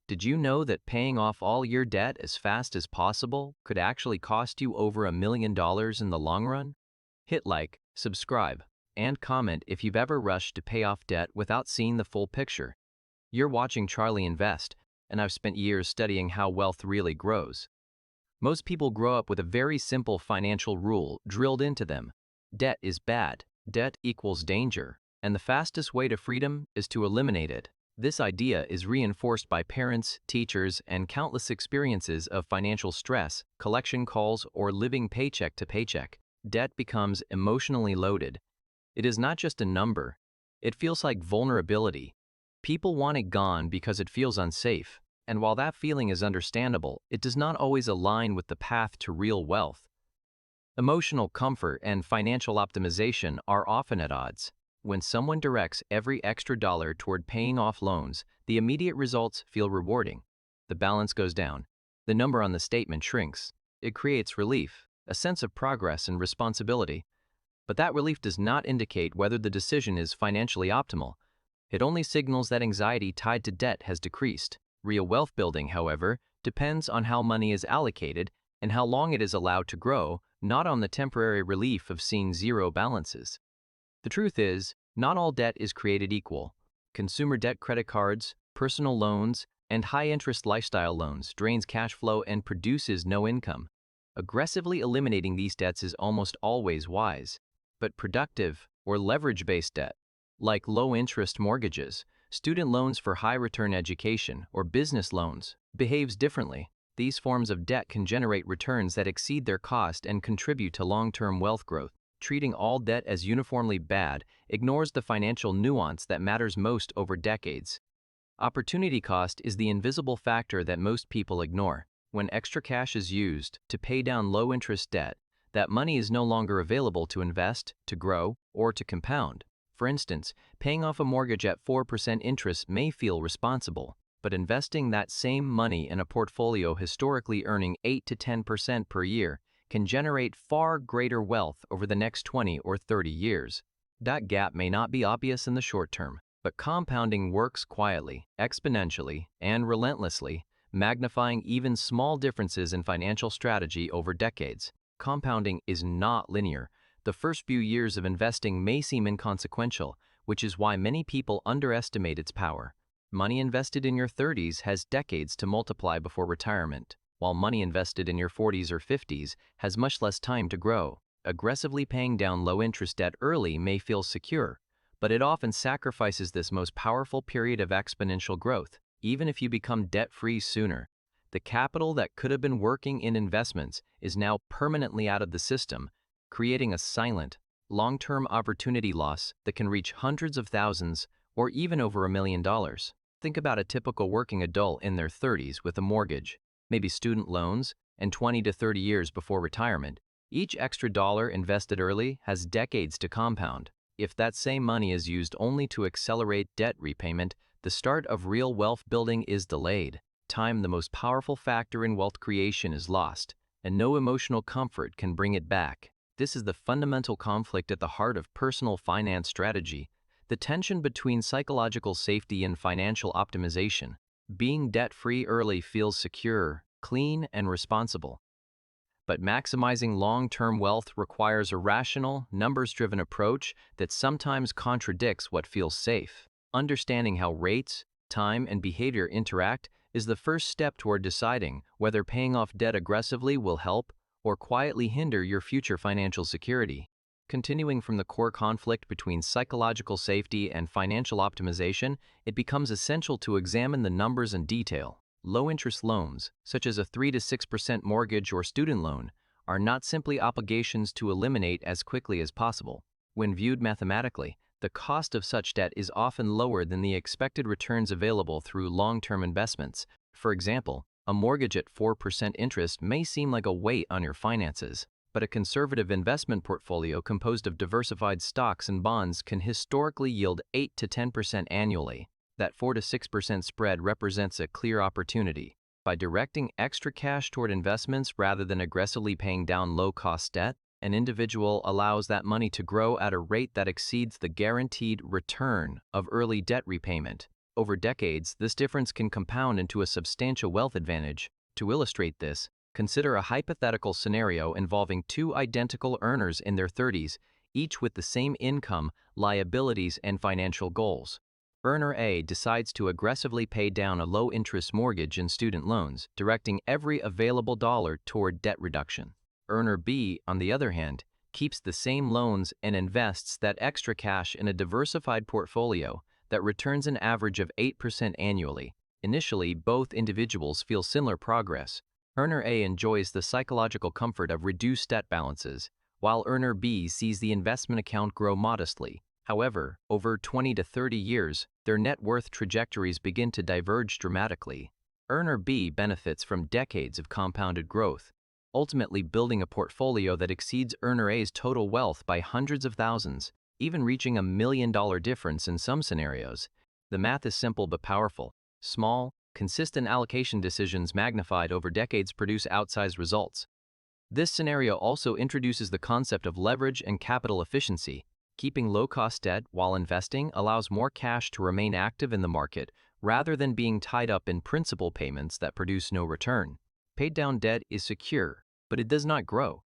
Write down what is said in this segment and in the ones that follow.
Did you know that paying off all your debt as fast as possible could actually cost you over $1 million in the long run? Hit like, subscribe, and comment if you've ever rushed to pay off debt without seeing the full picture. You're watching Charlie Invest, and I've spent years studying how wealth really grows. Most people grow up with a very simple financial rule drilled into them. Debt is bad, debt equals danger, and the fastest way to freedom is to eliminate it. This idea is reinforced by parents, teachers, and countless experiences of financial stress, collection calls, or living paycheck to paycheck. Debt becomes emotionally loaded. It is not just a number. It feels like vulnerability. People want it gone because it feels unsafe. And while that feeling is understandable, it does not always align with the path to real wealth. Emotional comfort and financial optimization are often at odds. When someone directs every extra dollar toward paying off loans, the immediate results feel rewarding. The balance goes down. The number on the statement shrinks. It creates relief, a sense of progress and responsibility. But that relief does not indicate whether the decision is financially optimal. It only signals that anxiety tied to debt has decreased. Real wealth building, however, depends on how money is allocated and how long it is allowed to grow, not on the temporary relief of seeing zero balances. The truth is, not all debt is created equal. Consumer debt, credit cards, personal loans, and high-interest lifestyle loans drains cash flow and produces no income. Aggressively eliminating these debts is almost always wise. But productive or leverage-based debt, like low-interest mortgages, student loans for high-return education, or business loans, behaves differently. These forms of debt can generate returns that exceed their cost and contribute to long-term wealth growth. Treating all debt as uniformly bad ignores the financial nuance that matters most over decades. Opportunity cost is the invisible factor that most people ignore. When extra cash is used to pay down low-interest debt, that money is no longer available to invest, to grow, or to compound. For instance, paying off a mortgage at 4% interest may feel responsible, but investing that same money in a portfolio historically earning 8 to 10% per year can generate far greater wealth over the next 20 or 30 years. That gap may not be obvious in the short term, but compounding works quietly, exponentially, and relentlessly, magnifying even small differences in financial strategy over decades. Compounding is not linear. The first few years of investing may seem inconsequential, which is why many people underestimate its power. Money invested in your 30s has decades to multiply before retirement, while money invested in your 40s or 50s has much less time to grow. Aggressively paying down low-interest debt early may feel secure, but it often sacrifices this most powerful period of exponential growth. Even if you become debt-free sooner, the capital that could have been working in investments is now permanently out of the system, creating a silent, long-term opportunity loss that can reach hundreds of thousands or even over $1 million. Think about a typical working adult in their 30s with a mortgage, maybe student loans, and 20 to 30 years before retirement. Each extra dollar invested early has decades to compound. If that same money is used only to accelerate debt repayment, the start of real wealth building is delayed. Time, the most powerful factor in wealth creation, is lost, and no emotional comfort can bring it back. This is the fundamental conflict at the heart of personal finance strategy, the tension between psychological safety and financial optimization. Being debt-free early feels secure, clean, and responsible. But maximizing long-term wealth requires a rational, numbers-driven approach that sometimes contradicts what feels safe. Understanding how rates, time, and behavior interact is the first step toward deciding whether paying off debt aggressively will help or quietly hinder your future financial security. Continuing from the core conflict between psychological safety and financial optimization, it becomes essential to examine the numbers in detail. Low-interest loans, such as a 3 to 6% mortgage or student loan, are not simply obligations to eliminate as quickly as possible. When viewed mathematically, the cost of such debt is often lower than the expected returns available through long-term investments. For example, a mortgage at 4% interest may seem like a weight on your finances, but a conservative investment portfolio composed of diversified stocks and bonds can historically yield 8 to 10% annually. That 4 to 6% spread represents a clear opportunity. By directing extra cash toward investments rather than aggressively paying down low-cost debt, an individual allows that money to grow at a rate that exceeds the guaranteed return of early debt repayment. Over decades, this difference can compound into a substantial wealth advantage. To illustrate this, consider a hypothetical scenario involving two identical earners in their 30s, each with the same income, liabilities, and financial goals. Earner A decides to aggressively pay down a low-interest mortgage and student loans, directing every available dollar toward debt reduction. Earner B, on the other hand, keeps the same loans and invests that extra cash in a diversified portfolio that returns an average of 8% annually. Initially, both individuals feel similar progress. Earner A enjoys the psychological comfort of reduced debt balances, while Earner B sees the investment account grow modestly. However, over 20 to 30 years, their net worth trajectories begin to diverge dramatically. Earner B benefits from decades of compounded growth, ultimately building a portfolio that exceeds Earner A's total wealth by hundreds of thousands, even reaching $1 million difference in some scenarios. The math is simple but powerful. Small, consistent allocation decisions magnified over decades produce outsized results. This scenario also introduces the concept of leverage and capital efficiency. Keeping low-cost debt while investing allows more cash to remain active in the market rather than being tied up in principal payments that produce no return. Paid-down debt is secure, but it does not grow.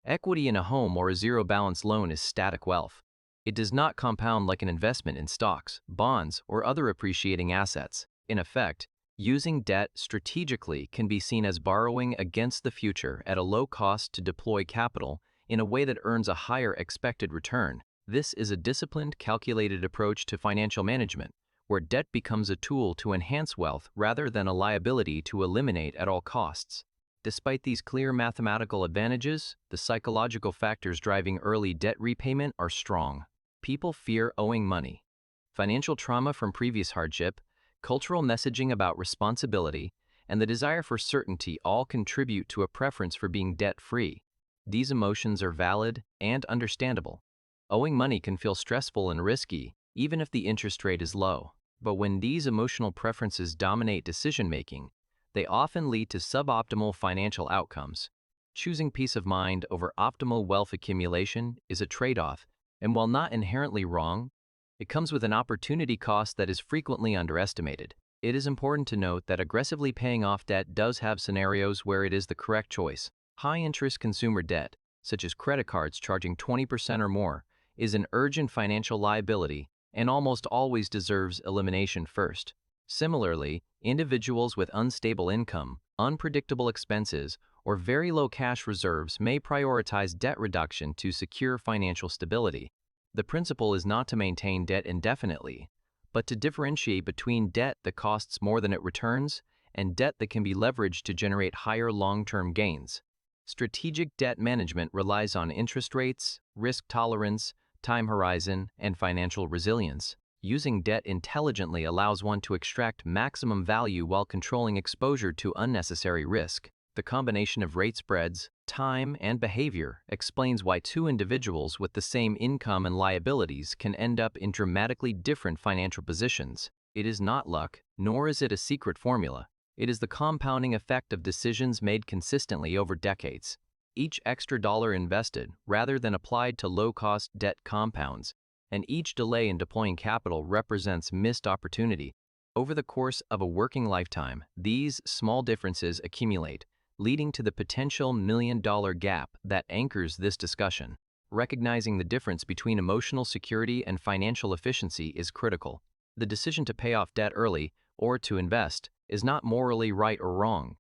Equity in a home or a zero-balance loan is static wealth. It does not compound like an investment in stocks, bonds, or other appreciating assets. In effect, using debt strategically can be seen as borrowing against the future at a low cost to deploy capital in a way that earns a higher expected return. This is a disciplined, calculated approach to financial management, where debt becomes a tool to enhance wealth rather than a liability to eliminate at all costs. Despite these clear mathematical advantages, the psychological factors driving early debt repayment are strong. People fear owing money. Financial trauma from previous hardship, cultural messaging about responsibility, and the desire for certainty all contribute to a preference for being debt-free. These emotions are valid and understandable. Owing money can feel stressful and risky, even if the interest rate is low. But when these emotional preferences dominate decision-making, they often lead to suboptimal financial outcomes. Choosing peace of mind over optimal wealth accumulation is a trade-off, and while not inherently wrong, it comes with an opportunity cost that is frequently underestimated. It is important to note that aggressively paying off debt does have scenarios where it is the correct choice. High-interest consumer debt, such as credit cards charging 20% or more, is an urgent financial liability and almost always deserves elimination first. Similarly, individuals with unstable income, unpredictable expenses, or very low cash reserves may prioritize debt reduction to secure financial stability. The principle is not to maintain debt indefinitely, but to differentiate between debt that costs more than it returns and debt that can be leveraged to generate higher long-term gains. Strategic debt management relies on interest rates, risk tolerance, time horizon, and financial resilience. Using debt intelligently allows one to extract maximum value while controlling exposure to unnecessary risk. The combination of rate spreads, time, and behavior explains why two individuals with the same income and liabilities can end up in dramatically different financial positions. It is not luck, nor is it a secret formula. It is the compounding effect of decisions made consistently over decades. Each extra dollar invested, rather than applied to low-cost debt, compounds, and each delay in deploying capital represents missed opportunity. Over the course of a working lifetime, these small differences accumulate, leading to the potential million-dollar gap that anchors this discussion. Recognizing the difference between emotional security and financial efficiency is critical. The decision to pay off debt early or to invest is not morally right or wrong.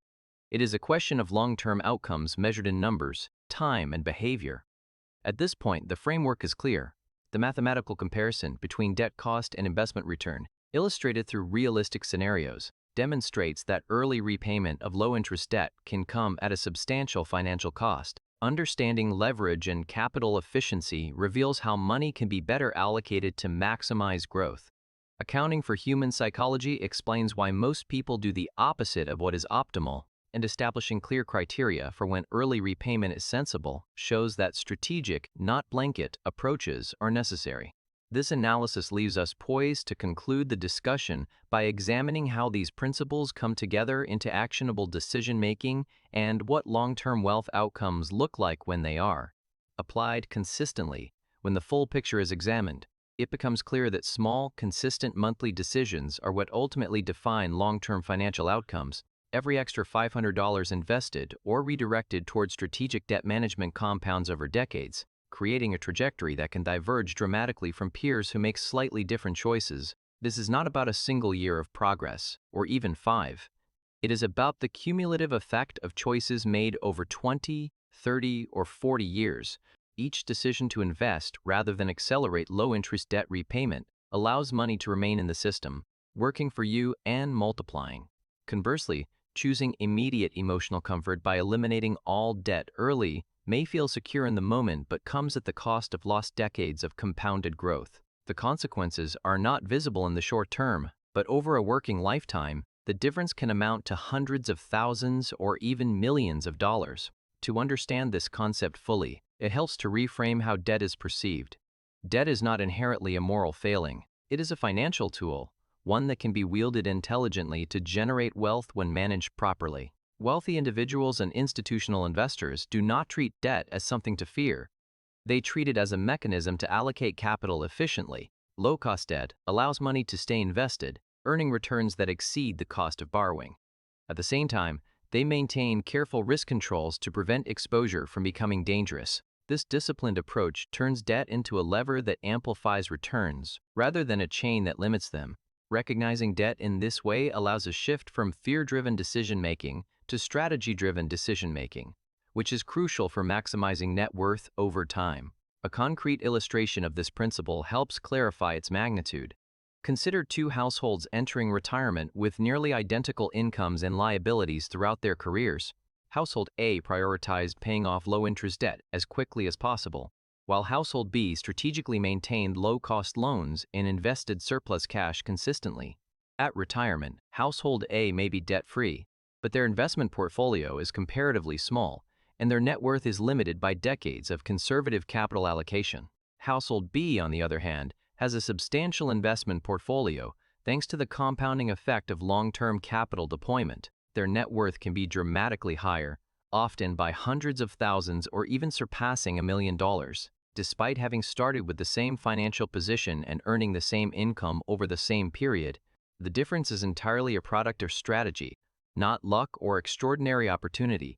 It is a question of long-term outcomes measured in numbers, time, and behavior. At this point, the framework is clear. The mathematical comparison between debt cost and investment return, illustrated through realistic scenarios, demonstrates that early repayment of low-interest debt can come at a substantial financial cost. Understanding leverage and capital efficiency reveals how money can be better allocated to maximize growth. Accounting for human psychology explains why most people do the opposite of what is optimal, and establishing clear criteria for when early repayment is sensible shows that strategic, not blanket, approaches are necessary. This analysis leaves us poised to conclude the discussion by examining how these principles come together into actionable decision-making and what long-term wealth outcomes look like when they are applied consistently. When the full picture is examined, it becomes clear that small, consistent monthly decisions are what ultimately define long-term financial outcomes. Every extra $500 invested or redirected toward strategic debt management compounds over decades, creating a trajectory that can diverge dramatically from peers who make slightly different choices. This is not about a single year of progress, or even 5. It is about the cumulative effect of choices made over 20, 30, or 40 years. Each decision to invest rather than accelerate low-interest debt repayment allows money to remain in the system, working for you and multiplying. Conversely, choosing immediate emotional comfort by eliminating all debt early may feel secure in the moment but comes at the cost of lost decades of compounded growth. The consequences are not visible in the short term, but over a working lifetime, the difference can amount to hundreds of thousands or even millions of dollars. To understand this concept fully, it helps to reframe how debt is perceived. Debt is not inherently a moral failing. It is a financial tool, one that can be wielded intelligently to generate wealth when managed properly. Wealthy individuals and institutional investors do not treat debt as something to fear. They treat it as a mechanism to allocate capital efficiently. Low-cost debt allows money to stay invested, earning returns that exceed the cost of borrowing. At the same time, they maintain careful risk controls to prevent exposure from becoming dangerous. This disciplined approach turns debt into a lever that amplifies returns, rather than a chain that limits them. Recognizing debt in this way allows a shift from fear-driven decision-making to strategy-driven decision-making, which is crucial for maximizing net worth over time. A concrete illustration of this principle helps clarify its magnitude. Consider two households entering retirement with nearly identical incomes and liabilities throughout their careers. Household A prioritized paying off low-interest debt as quickly as possible, while Household B strategically maintained low-cost loans and invested surplus cash consistently. At retirement, Household A may be debt-free, but their investment portfolio is comparatively small, and their net worth is limited by decades of conservative capital allocation. Household B, on the other hand, has a substantial investment portfolio thanks to the compounding effect of long-term capital deployment. Their net worth can be dramatically higher, often by hundreds of thousands or even surpassing $1 million. Despite having started with the same financial position and earning the same income over the same period, the difference is entirely a product of strategy, not luck or extraordinary opportunity.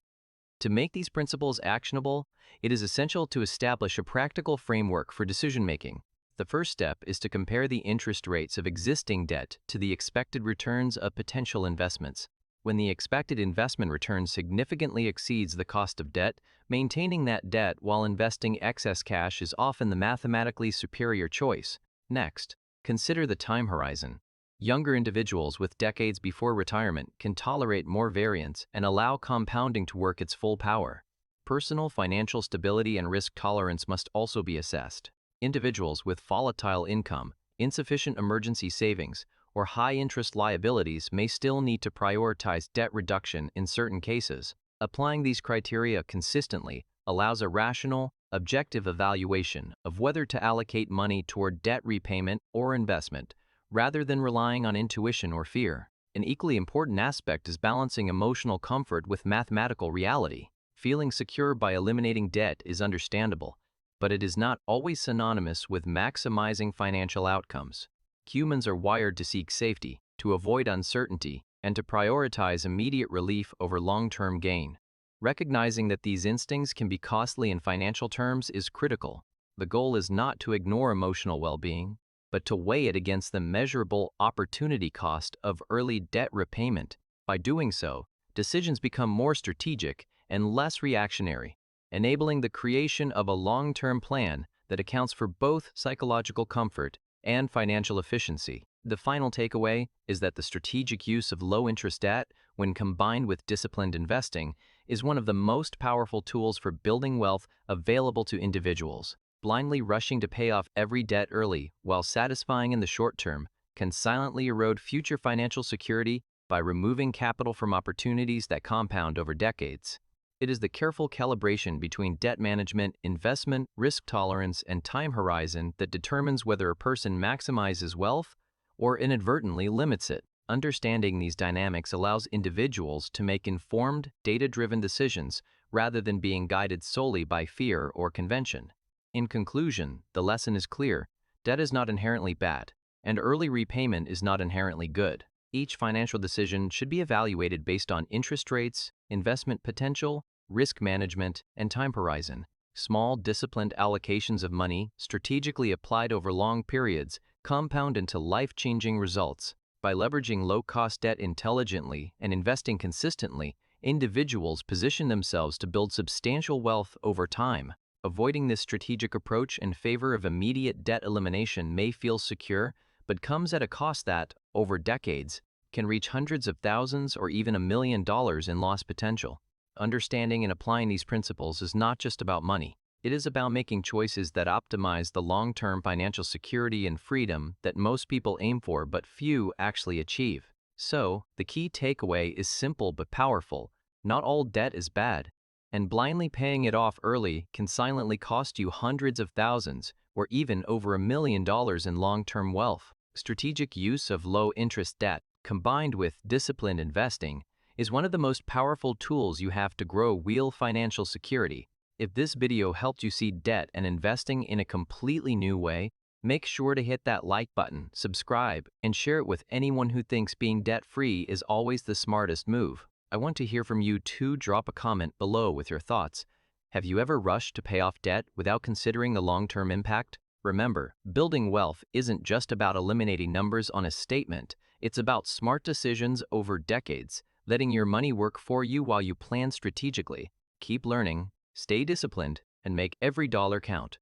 To make these principles actionable, it is essential to establish a practical framework for decision-making. The first step is to compare the interest rates of existing debt to the expected returns of potential investments. When the expected investment return significantly exceeds the cost of debt, maintaining that debt while investing excess cash is often the mathematically superior choice. Next, consider the time horizon. Younger individuals with decades before retirement can tolerate more variance and allow compounding to work its full power. Personal financial stability and risk tolerance must also be assessed. Individuals with volatile income, insufficient emergency savings, or high-interest liabilities may still need to prioritize debt reduction in certain cases. Applying these criteria consistently allows a rational, objective evaluation of whether to allocate money toward debt repayment or investment, rather than relying on intuition or fear. An equally important aspect is balancing emotional comfort with mathematical reality. Feeling secure by eliminating debt is understandable, but it is not always synonymous with maximizing financial outcomes. Humans are wired to seek safety, to avoid uncertainty, and to prioritize immediate relief over long-term gain. Recognizing that these instincts can be costly in financial terms is critical. The goal is not to ignore emotional well-being, but to weigh it against the measurable opportunity cost of early debt repayment. By doing so, decisions become more strategic and less reactionary, enabling the creation of a long-term plan that accounts for both psychological comfort and financial efficiency. The final takeaway is that the strategic use of low-interest debt, when combined with disciplined investing, is one of the most powerful tools for building wealth available to individuals. Blindly rushing to pay off every debt early while satisfying in the short term can silently erode future financial security by removing capital from opportunities that compound over decades. It is the careful calibration between debt management, investment, risk tolerance, and time horizon that determines whether a person maximizes wealth or inadvertently limits it. Understanding these dynamics allows individuals to make informed, data-driven decisions rather than being guided solely by fear or convention. In conclusion, the lesson is clear. Debt is not inherently bad, and early repayment is not inherently good. Each financial decision should be evaluated based on interest rates, investment potential, risk management, and time horizon. Small, disciplined allocations of money, strategically applied over long periods, compound into life-changing results. By leveraging low-cost debt intelligently and investing consistently, individuals position themselves to build substantial wealth over time. Avoiding this strategic approach in favor of immediate debt elimination may feel secure, but comes at a cost that, over decades, can reach hundreds of thousands or even $1 million in lost potential. Understanding and applying these principles is not just about money. It is about making choices that optimize the long-term financial security and freedom that most people aim for but few actually achieve. So, the key takeaway is simple but powerful. Not all debt is bad, and blindly paying it off early can silently cost you hundreds of thousands or even over $1 million in long-term wealth. Strategic use of low-interest debt, combined with disciplined investing, is one of the most powerful tools you have to grow real financial security. If this video helped you see debt and investing in a completely new way, make sure to hit that like button, subscribe, and share it with anyone who thinks being debt-free is always the smartest move. I want to hear from you too. Drop a comment below with your thoughts. Have you ever rushed to pay off debt without considering the long-term impact? Remember, building wealth isn't just about eliminating numbers on a statement. It's about smart decisions over decades, letting your money work for you while you plan strategically. Keep learning, stay disciplined, and make every dollar count.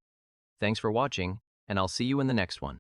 Thanks for watching, and I'll see you in the next one.